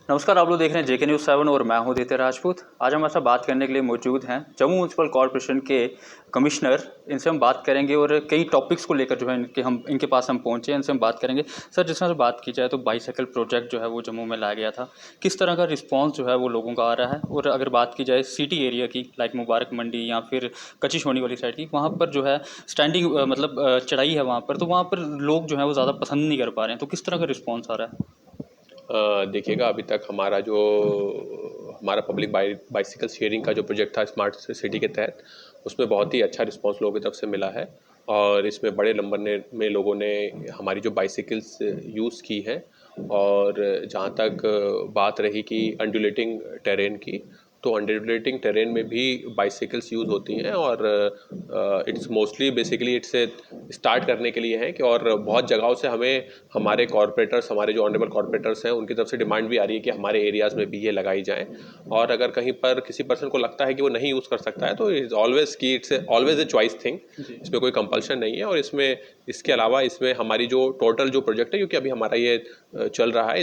नमस्कार, आप लोग देख रहे हैं जेके न्यूज़ 7 और मैं हूं आदित्य राजपूत। आज हमारे साथ बात करने के लिए मौजूद हैं जम्मू म्यूनसिपल कॉर्पोरेशन के कमिश्नर। इनसे हम बात करेंगे और कई टॉपिक्स को लेकर जो है इनके पास हम पहुंचे हैं, इनसे हम बात करेंगे। सर, जिस तरह से बात की जाए तो बाईसाइकिल प्रोजेक्ट जो है वो जम्मू में लाया गया था, किस तरह का रिस्पॉन्स जो है वो लोगों का आ रहा है? और अगर बात की जाए सिटी एरिया की, लाइक मुबारक मंडी या फिर कच्ची छोनी वाली साइड की, वहाँ पर जो है स्टैंडिंग चढ़ाई है वहाँ पर, तो वहाँ पर लोग जो है वो ज़्यादा पसंद नहीं कर पा रहे हैं, तो किस तरह का रिस्पॉन्स आ रहा है? देखिएगा, अभी तक हमारा पब्लिक बाइसिकल शेयरिंग का जो प्रोजेक्ट था स्मार्ट सिटी के तहत, उसमें बहुत ही अच्छा रिस्पांस लोगों की तरफ से मिला है। और इसमें बड़े नंबर में लोगों ने हमारी जो बाइसिकल्स यूज़ की हैं। और जहाँ तक बात रही कि अंडुलेटिंग टेरेन की, तो अंडुलेटिंग टेरेन में भी बाइसिकल्स यूज़ होती हैं। और it's mostly basically it's start करने के लिए है कि और बहुत जगहों से हमें हमारे कॉरपोरेटर्स, हमारे जो ऑनरेबल कॉरपोरेटर्स हैं, उनकी तरफ से डिमांड भी आ रही है कि हमारे एरियाज़ में भी ये लगाई जाए। और अगर कहीं पर किसी पर्सन को लगता है कि वो नहीं यूज़ कर सकता है, तो it's always a choice thing. इसमें कोई कंपल्शन नहीं है। और इसके अलावा इसमें हमारी जो टोटल जो प्रोजेक्ट है, क्योंकि अभी हमारा ये चल रहा है,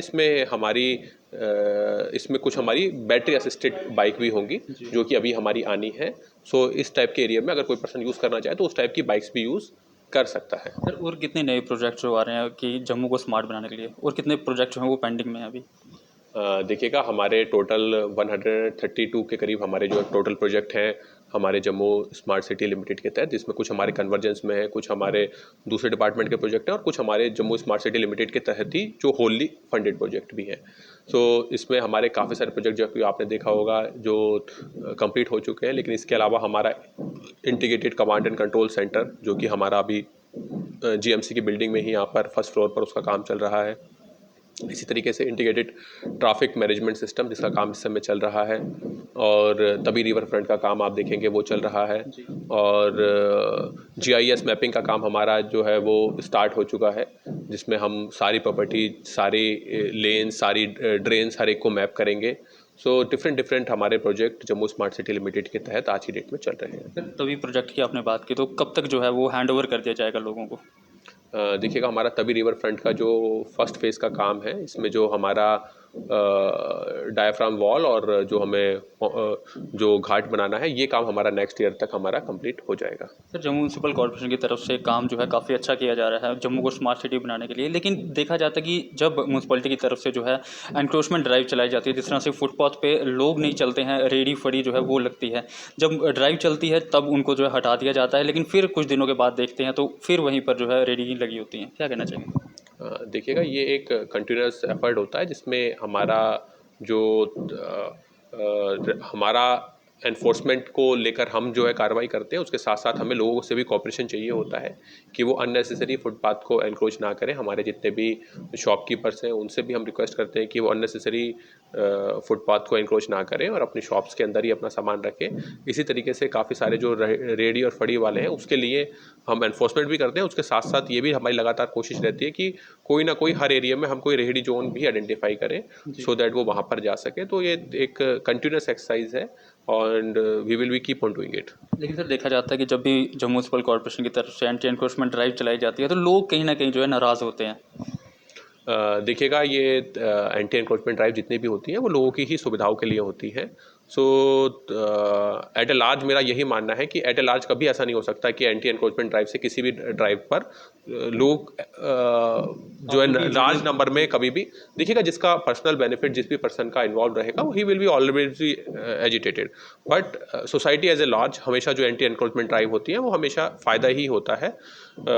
इसमें कुछ हमारी बैटरी असिस्टेड बाइक भी होंगी, जो कि अभी हमारी आनी है। सो इस टाइप के एरिया में अगर कोई पर्सन यूज़ करना चाहे तो उस टाइप की बाइक्स भी यूज़ कर सकता है। सर, और कितने नए प्रोजेक्ट जो आ रहे हैं कि जम्मू को स्मार्ट बनाने के लिए, और कितने प्रोजेक्ट जो हैं वो पेंडिंग में हैं अभी? देखिएगा, हमारे टोटल 132 के करीब हमारे जो टोटल प्रोजेक्ट हैं हमारे जम्मू स्मार्ट सिटी लिमिटेड के तहत, जिसमें कुछ हमारे कन्वर्जेंस में है, कुछ हमारे दूसरे डिपार्टमेंट के प्रोजेक्ट हैं और कुछ हमारे जम्मू स्मार्ट सिटी लिमिटेड के तहत ही जो होली फंडेड प्रोजेक्ट भी हैं। सो इसमें हमारे काफ़ी सारे प्रोजेक्ट जो कि आपने देखा होगा जो कंप्लीट हो चुके हैं। लेकिन इसके अलावा हमारा integrated command and control centre, जो कि हमारा अभी जीएमसी की बिल्डिंग में ही यहाँ पर फर्स्ट फ्लोर पर उसका काम चल रहा है। इसी तरीके से इंटीग्रेटेड ट्रैफिक मैनेजमेंट सिस्टम, जिसका काम इस समय चल रहा है। और तभी रिवर फ्रंट का काम आप देखेंगे वो चल रहा है। और जीआईएस मैपिंग का काम हमारा जो है वो स्टार्ट हो चुका है, जिसमें हम सारी प्रॉपर्टी, सारी लेन, सारी ड्रेन्स, हर एक को मैप करेंगे। सो डिफरेंट हमारे project Jammu smart city limited के तहत आज की डेट में चल रहे हैं। तभी प्रोजेक्ट की आपने बात की, तो कब तक जो है वो हैंड ओवर कर दिया जाएगा लोगों को? देखिएगा, हमारा तभी रिवर फ्रंट का जो फर्स्ट फेज़ का काम है, इसमें जो हमारा डायाफ्राम वॉल और जो हमें जो घाट बनाना है, ये काम हमारा नेक्स्ट ईयर तक हमारा कंप्लीट हो जाएगा। सर, जम्मू म्यूनसिपल कॉर्पोरेशन की तरफ से काम जो है काफ़ी अच्छा किया जा रहा है जम्मू को स्मार्ट सिटी बनाने के लिए, लेकिन देखा जाता है कि जब म्यूनसिपलिटी की तरफ से जो है एनक्रोचमेंट ड्राइव चलाई जाती है, जिस तरह से फुटपाथ पे लोग नहीं चलते हैं, रेडी फड़ी जो है वो लगती है, जब ड्राइव चलती है तब उनको जो है हटा दिया जाता है, लेकिन फिर कुछ दिनों के बाद देखते हैं तो फिर वहीं पर जो है रेडी लगी होती हैं। क्या कहना चाहिए? देखिएगा, ये एक कंटिन्यूस एफर्ट होता है, जिसमें हमारा जो हमारा एनफोर्समेंट को लेकर हम जो है कार्रवाई करते हैं, उसके साथ साथ हमें लोगों से भी कॉपरेशन चाहिए होता है कि वो अननेसेसरी फुटपाथ को एनक्रोच ना करें। हमारे जितने भी शॉपकीपर्स हैं, उनसे भी हम रिक्वेस्ट करते हैं कि वो अननेसेसरी फुटपाथ को एनक्रोच ना करें और अपनी शॉप्स के अंदर ही अपना सामान रखें। इसी तरीके से काफ़ी सारे जो रेडी और फड़ी वाले हैं, उसके लिए हम एनफोर्समेंट भी करते हैं। उसके साथ साथ ये भी हमारी लगातार कोशिश रहती है कि कोई ना कोई हर एरिया में हम कोई रेहड़ी जोन भी आइडेंटिफाई करें, सो दैट वो वहाँ पर जा सके। तो ये एक कंटिन्यूस एक्सरसाइज है and we will be keep on doing it. लेकिन सर, देखा जाता है कि जब भी जम्मू म्यूनसिपल कॉर्पोरेशन की तरफ से एंटी एनक्रोचमेंट ड्राइव चलाई जाती है तो लोग कहीं ना कहीं जो है नाराज़ होते हैं। देखिएगा, ये एंटी एनक्रोचमेंट ड्राइव जितनी भी होती हैं वो लोगों की ही सुविधाओं के लिए होती हैं। सो एट ए लार्ज मेरा यही मानना है कि एट ए लार्ज कभी ऐसा नहीं हो सकता कि एंटी एनक्रोचमेंट ड्राइव से किसी भी ड्राइव पर लोग जो है लार्ज नंबर में कभी भी, देखिएगा, जिसका पर्सनल बेनिफिट जिस भी पर्सन का इन्वॉल्व रहेगा ही will be always agitated. But society as a large हमेशा जो एंटी एनक्रोचमेंट ड्राइव होती है वो हमेशा फ़ायदा ही होता है।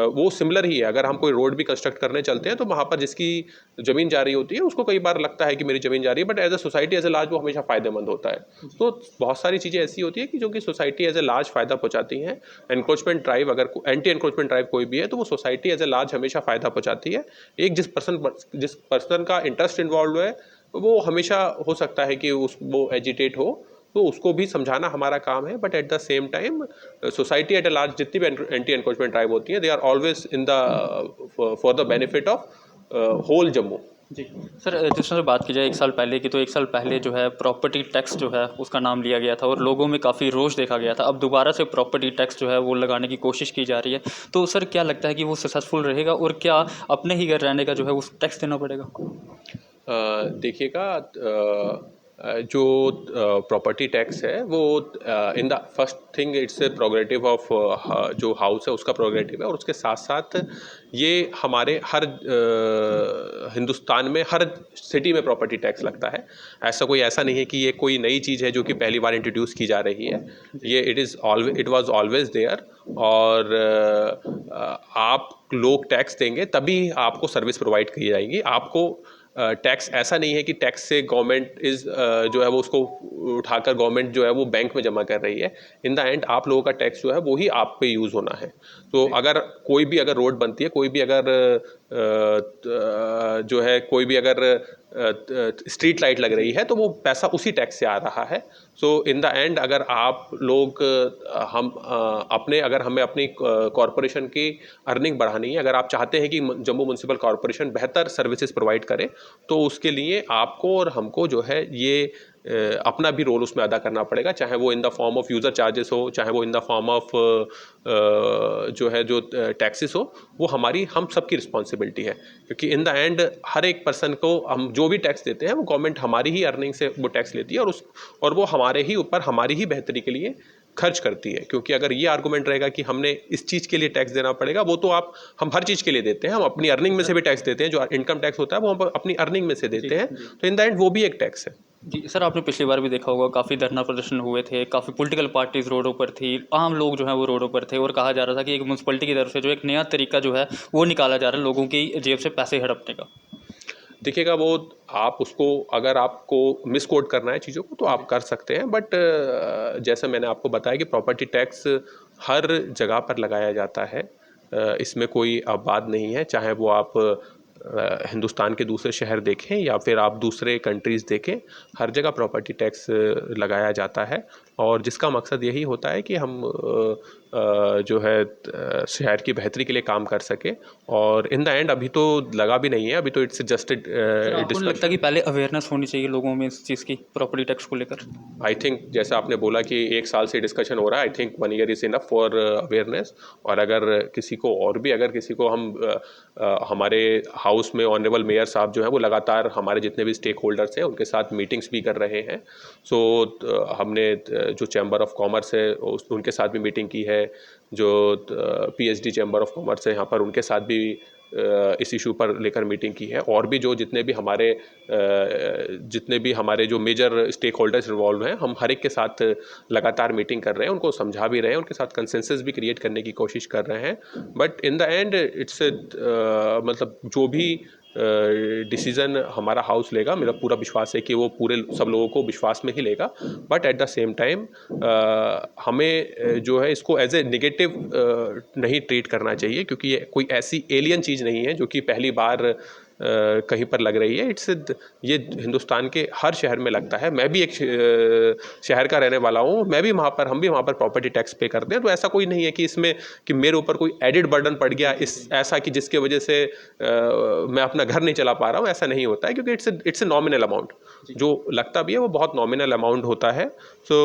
वो सिमिलर ही है, अगर हम कोई रोड भी कंस्ट्रक्ट करने चलते हैं तो वहाँ पर जिसकी ज़मीन जा रही होती है उसको कई बार लगता है कि मेरी ज़मीन जा रही है, but as a society as a large वो हमेशा फ़ायदेमंद होता है। तो बहुत सारी चीज़ें ऐसी होती है कि जो कि सोसाइटी एज ए लार्ज फ़ायदा पहुँचाती हैं। एनक्रोचमेंट ड्राइव, अगर एंटी एनक्रोचमेंट ड्राइव कोई भी है तो वो सोसाइटी एज ए लार्ज हमेशा फ़ायदा पहुँचाती है। एक जिस पर्सन का इंटरेस्ट इन्वॉल्व है, वो हमेशा हो सकता है कि वो एजिटेट हो, तो उसको भी समझाना हमारा काम है। But at the same time society at a large जितनी भी एंटी एनक्रोचमेंट ड्राइव होती हैं, they are always in the for the benefit of whole Jammu. जी सर, जिस तरह से बात की जाए 1 साल पहले की, तो 1 साल पहले जो है प्रॉपर्टी टैक्स जो है उसका नाम लिया गया था और लोगों में काफ़ी रोष देखा गया था। अब दोबारा से प्रॉपर्टी टैक्स जो है वो लगाने की कोशिश की जा रही है, तो सर क्या लगता है कि वो सक्सेसफुल रहेगा और क्या अपने ही घर रहने का जो है वो टैक्स देना पड़ेगा? देखिएगा, जो प्रॉपर्टी टैक्स है वो in the first thing it's a prerogative of जो हाउस है उसका प्रोग्रेटिव है, और उसके साथ साथ ये हमारे हर हिंदुस्तान में हर सिटी में प्रॉपर्टी टैक्स लगता है। ऐसा नहीं है कि ये कोई नई चीज़ है जो कि पहली बार इंट्रोड्यूस की जा रही है। ये इट वाज ऑलवेज देयर। और आप लोग टैक्स देंगे तभी आपको सर्विस प्रोवाइड की जाएगी। आपको टैक्स ऐसा नहीं है कि टैक्स से गवर्नमेंट जो है वो उसको उठाकर गवर्नमेंट जो है वो बैंक में जमा कर रही है। इन द एंड आप लोगों का टैक्स जो है वो ही आप पे यूज़ होना है। तो अगर कोई भी अगर रोड बनती है, कोई भी अगर जो है कोई भी अगर स्ट्रीट लाइट लग रही है, तो वो पैसा उसी टैक्स से आ रहा है। सो इन द एंड अगर आप लोग अगर हमें अपनी कॉरपोरेशन की अर्निंग बढ़ानी है, अगर आप चाहते हैं कि जम्मू म्यूनसिपल कॉरपोरेशन बेहतर सर्विसेज प्रोवाइड करे, तो उसके लिए आपको और हमको जो है ये अपना भी रोल उसमें अदा करना पड़ेगा, चाहे वो in the form of user charges हो, चाहे वो इन द फॉर्म ऑफ जो है जो टैक्सेस हो। वो हम सबकी रिस्पॉन्सिबिलिटी है, क्योंकि इन द एंड हर एक पर्सन को हम जो भी टैक्स देते हैं वो गवर्नमेंट हमारी ही अर्निंग से वो टैक्स लेती है, और वो हमारे ही ऊपर हमारी ही बेहतरी के लिए खर्च करती है। क्योंकि अगर ये आर्गूमेंट रहेगा कि हमने इस चीज़ के लिए टैक्स देना पड़ेगा, वो तो हम हर चीज़ के लिए देते हैं। हम अपनी अर्निंग में से भी टैक्स देते हैं, जो इनकम टैक्स होता है वो हम अपनी अर्निंग में से देते हैं। तो इन द एंड वो भी एक टैक्स है। जी सर, आपने पिछली बार भी देखा होगा काफ़ी धरना प्रदर्शन हुए थे, काफ़ी पॉलिटिकल पार्टीज रोडों पर थी, आम लोग जो हैं वो रोडों पर थे, और कहा जा रहा था कि एक म्यूनसिपलिटी की तरफ से जो एक नया तरीका जो है वो निकाला जा रहा है लोगों की जेब से पैसे हड़पने का। देखिएगा, वो आप उसको अगर आपको मिस कोट करना है चीज़ों को तो आप कर सकते हैं, बट जैसे मैंने आपको बताया कि प्रॉपर्टी टैक्स हर जगह पर लगाया जाता है। इसमें कोई अपवाद नहीं है, चाहे वो आप हिंदुस्तान के दूसरे शहर देखें या फिर आप दूसरे कंट्रीज़ देखें, हर जगह प्रॉपर्टी टैक्स लगाया जाता है। और जिसका मकसद यही होता है कि हम जो है शहर की बेहतरी के लिए काम कर सके। और इन द एंड अभी तो लगा भी नहीं है, अभी तो इट्स जस्ट सर, आपको नहीं लगता कि पहले अवेयरनेस होनी चाहिए लोगों में इस चीज़ की, प्रॉपर्टी टैक्स को लेकर? आई थिंक जैसा आपने बोला कि 1 साल से डिस्कशन हो रहा है, I think 1 year is enough for awareness. और अगर किसी को हम हमारे हाउस में ऑनरेबल मेयर साहब जो है वो लगातार हमारे जितने भी स्टेक होल्डर्स हैं उनके साथ मीटिंग्स भी कर रहे हैं। सो हमने जो चैम्बर ऑफ कॉमर्स है उनके साथ भी मीटिंग की है, जो पीएचडी चैम्बर ऑफ कॉमर्स है यहाँ पर उनके साथ भी इस इशू पर लेकर मीटिंग की है। और भी जितने भी हमारे जो मेजर स्टेक होल्डर्स इन्वॉल्व हैं, हम हर एक के साथ लगातार मीटिंग कर रहे हैं, उनको समझा भी रहे हैं, उनके साथ कंसेंसस भी क्रिएट करने की कोशिश कर रहे हैं। But in the end it's मतलब जो भी डिसीज़न हमारा हाउस लेगा, मेरा पूरा विश्वास है कि वो पूरे सब लोगों को विश्वास में ही लेगा। But at the same time हमें जो है इसको एज ए नेगेटिव नहीं ट्रीट करना चाहिए, क्योंकि ये कोई ऐसी एलियन चीज़ नहीं है जो कि पहली बार कहीं पर लग रही है। ये हिंदुस्तान के हर शहर में लगता है। मैं भी एक शहर का रहने वाला हूँ, हम भी वहाँ पर प्रॉपर्टी टैक्स पे करते हैं। तो ऐसा कोई नहीं है कि इसमें कि मेरे ऊपर कोई एडिड बर्डन पड़ गया ऐसा कि जिसके वजह से मैं अपना घर नहीं चला पा रहा हूँ। ऐसा नहीं होता है, क्योंकि इट्स ए नॉमिनल अमाउंट। जो लगता भी है वो बहुत नॉमिनल अमाउंट होता है। सो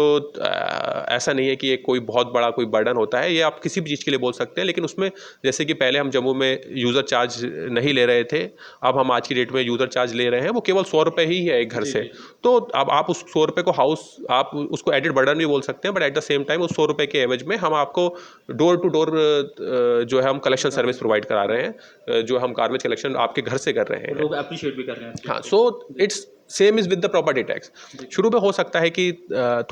ऐसा नहीं है कि ये कोई बहुत बड़ा कोई बर्डन होता है। ये आप किसी भी चीज़ के लिए बोल सकते हैं, लेकिन उसमें जैसे कि पहले हम जम्मू में यूज़र चार्ज नहीं ले रहे थे, अब हम आज की डेट में यूज़र चार्ज ले रहे हैं। वो केवल 100 रुपये ही है एक घर से। तो अब आप उस 100 रुपये को आप उसको एडिड बर्डन भी बोल सकते हैं, but at the same time उस 100 रुपये के एवज में हम आपको डोर टू डोर जो है हम कलेक्शन सर्विस प्रोवाइड करा रहे हैं, जो हम गार्बेज कलेक्शन आपके घर से कर रहे हैं। लोग अप्रिशिएट भी कर रहे हैं। हाँ, so it's same is with the property tax. शुरू में हो सकता है कि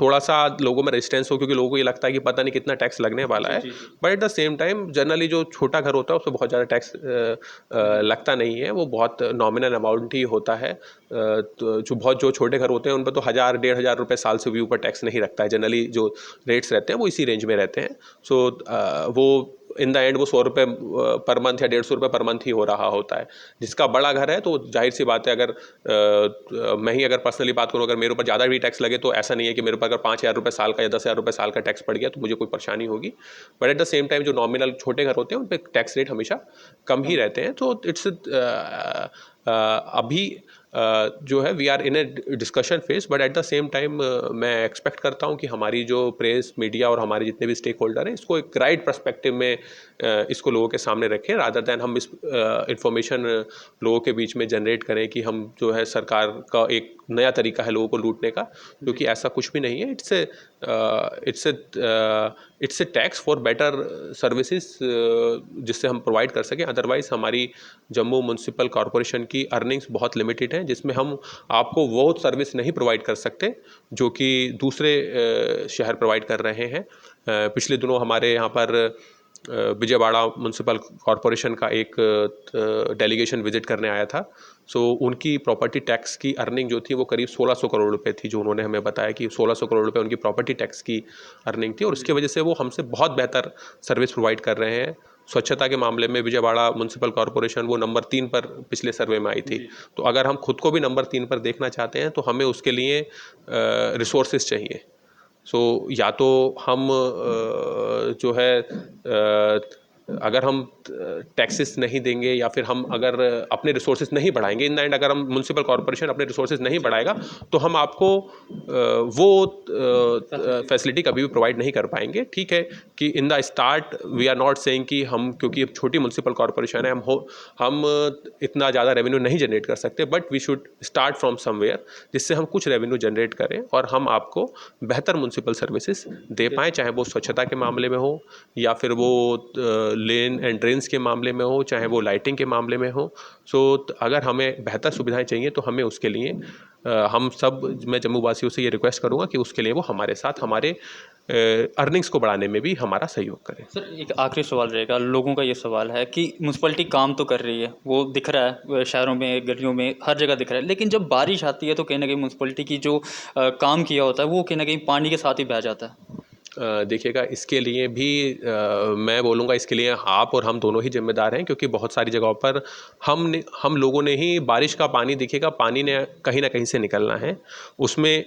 थोड़ा सा लोगों में रेजिस्टेंस हो, क्योंकि लोगों को ये लगता है कि पता नहीं कितना टैक्स लगने वाला है। But at the same time generally जो छोटा घर होता है उसमें बहुत ज़्यादा टैक्स लगता नहीं है, वो बहुत नॉमिनल अमाउंट ही होता है। तो जो छोटे घर होते हैं उन पर तो 1,000-1,500 रुपये साल से भी ऊपर टैक्स नहीं लगता है। जनरली जो रेट्स रहते हैं वो इसी रेंज में रहते हैं। सो वो इन द एंड वो 100 रुपये पर मंथ या 150 रुपये पर मंथ ही हो रहा होता है। जिसका बड़ा घर है तो जाहिर सी बात है, अगर मैं ही अगर पर्सनली बात करूँ, अगर मेरे ऊपर ज़्यादा भी टैक्स लगे तो ऐसा नहीं है कि मेरे ऊपर अगर 5,000 रुपये साल का या 10,000 रुपये साल का टैक्स पड़ गया तो मुझे कोई परेशानी होगी। But at the same time जो नॉमिनल छोटे घर होते हैं उन पर टैक्स रेट हमेशा कम ही रहते हैं। तो इट्स अभी जो है we are in a discussion phase, but at the same time मैं एक्सपेक्ट करता हूँ कि हमारी जो प्रेस मीडिया और हमारे जितने भी स्टेक होल्डर हैं इसको एक राइट पर्सपेक्टिव में इसको लोगों के सामने रखें, रादर दैन हम इस इंफॉर्मेशन लोगों के बीच में जनरेट करें कि हम जो है सरकार का एक नया तरीका है लोगों को लूटने का, क्योंकि ऐसा कुछ भी नहीं है। It's a tax for better services जिससे हम प्रोवाइड कर सकें। अदरवाइज हमारी जम्मू म्यूनसिपल कॉरपोरेशन की अर्निंग्स बहुत लिमिटेड हैं, जिसमें हम आपको वो सर्विस नहीं प्रोवाइड कर सकते जो कि दूसरे शहर प्रोवाइड कर रहे हैं। पिछले दिनों हमारे यहाँ पर विजयवाड़ा म्यूनसिपल कॉरपोरेशन का एक डेलीगेशन विजिट करने आया था। सो उनकी प्रॉपर्टी टैक्स की अर्निंग जो थी वो करीब 1600 करोड़ रुपए थी, जो उन्होंने हमें बताया कि 1600 करोड़ रुपए उनकी प्रॉपर्टी टैक्स की अर्निंग थी, और उसकी वजह से वो हमसे बहुत बेहतर सर्विस प्रोवाइड कर रहे हैं। स्वच्छता के मामले में विजयवाड़ा म्यूनसिपल कॉरपोरेशन वो नंबर 3 पर पिछले सर्वे में आई थी। तो अगर हम खुद को भी नंबर 3 पर देखना चाहते हैं तो हमें उसके लिए रिसोर्सेज चाहिए। सो या तो हम जो है अगर हम टैक्सेस नहीं देंगे या फिर हम अगर अपने रिसोर्सेज नहीं बढ़ाएंगे, इन द एंड अगर हम म्यूनसिपल कॉरपोरेशन अपने रिसोर्सेज नहीं बढ़ाएगा तो हम आपको वो फैसिलिटी कभी भी प्रोवाइड नहीं कर पाएंगे। ठीक है कि in the start we are not saying कि हम, क्योंकि छोटी म्यूनसिपल कॉरपोरेशन है, हम इतना ज़्यादा रेवेन्यू नहीं जनरेट कर सकते, but we should start from somewhere जिससे हम कुछ रेवेन्यू जनरेट करें और हम आपको बेहतर म्यूनसिपल सर्विसेज दे पाएँ, चाहे वो स्वच्छता के मामले में हो या फिर वो लेन एंड ड्रेन्स के मामले में हो, चाहे वो लाइटिंग के मामले में हो। सो अगर हमें बेहतर सुविधाएं चाहिए तो हमें उसके लिए मैं जम्मू वासियों से ये रिक्वेस्ट करूँगा कि उसके लिए वो हमारे साथ हमारे अर्निंग्स को बढ़ाने में भी हमारा सहयोग करें। सर एक आखिरी सवाल रहेगा, लोगों का ये सवाल है कि म्यूनसिपलिटी काम तो कर रही है, वो दिख रहा है शहरों में, गलियों में, हर जगह दिख रहा है, लेकिन जब बारिश आती है तो कहीं ना कहीं म्यूनसिपलिटी की जो काम किया होता है वो कहीं ना कहीं पानी के साथ ही बह जाता है। देखिएगा, इसके लिए भी मैं बोलूँगा इसके लिए आप और हम दोनों ही जिम्मेदार हैं, क्योंकि बहुत सारी जगहों पर हम लोगों ने ही बारिश का पानी, देखिएगा पानी ने कहीं ना कहीं से निकलना है। उसमें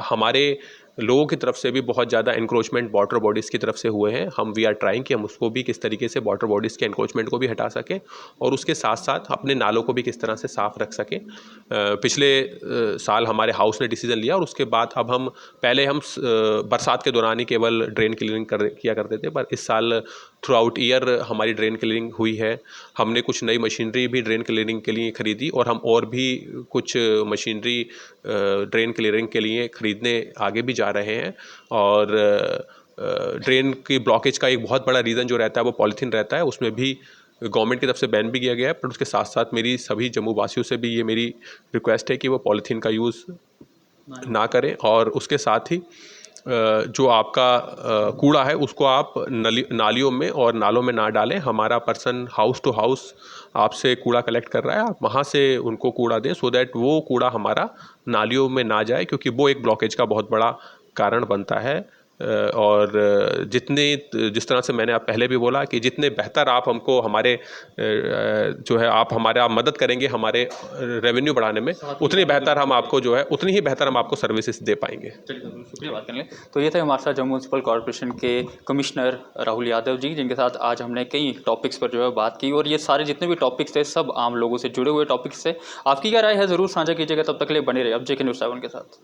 हमारे लोगों की तरफ से भी बहुत ज़्यादा इंक्रोचमेंट वाटर बॉडीज़ की तरफ से हुए हैं। वी आर ट्राइंग कि हम उसको भी किस तरीके से वाटर बॉडीज़ के इंक्रोचमेंट को भी हटा सकें और उसके साथ साथ अपने नालों को भी किस तरह से साफ़ रख सकें। पिछले साल हमारे हाउस ने डिसीजन लिया और उसके बाद अब पहले हम बरसात के दौरान ही केवल ड्रेन क्लीनिंग किया करते थे, पर इस साल थ्रू आउट ईयर हमारी ड्रेन क्लीनिंग हुई है। हमने कुछ नई मशीनरी भी ड्रेन क्लीनिंग के लिए खरीदी और हम और भी कुछ मशीनरी ड्रेन क्लीनिंग के लिए खरीदने आगे भी जा रहे हैं। और ड्रेन की ब्लॉकेज का एक बहुत बड़ा रीज़न जो रहता है वो पॉलीथीन रहता है, उसमें भी गवर्नमेंट की तरफ से बैन भी किया गया है। पर उसके साथ साथ मेरी सभी जम्मू वासियों से भी ये मेरी रिक्वेस्ट है कि वो पॉलीथीन का यूज़ ना करें, और उसके साथ ही जो आपका कूड़ा है उसको आप नालियों में और नालों में ना डालें। हमारा पर्सन हाउस टू हाउस आपसे कूड़ा कलेक्ट कर रहा है, आप वहाँ से उनको कूड़ा दें, सो दैट वो कूड़ा हमारा नालियों में ना जाए, क्योंकि वो एक ब्लॉकेज का बहुत बड़ा कारण बनता है। और जिस तरह से मैंने आप पहले भी बोला कि जितने बेहतर आप हमको हमारे जो है आप मदद करेंगे हमारे रेवेन्यू बढ़ाने में, उतनी बेहतर हम आपको जो है उतनी ही बेहतर हम आपको सर्विसेज दे पाएंगे। शुक्रिया बात करने। तो ये थे हमारे साथ जम्मू म्यूनसिपल कॉर्पोरेशन के कमिश्नर राहुल यादव जी, जिनके साथ आज हमने कई टॉपिक्स पर जो है बात की, और ये सारे जितने भी टॉपिक्स थे सब आम लोगों से जुड़े हुए टॉपिक्स थे। आपकी क्या राय है ज़रूर साझा कीजिएगा। तब तक के लिए बने रहे अब JK News 7 के साथ।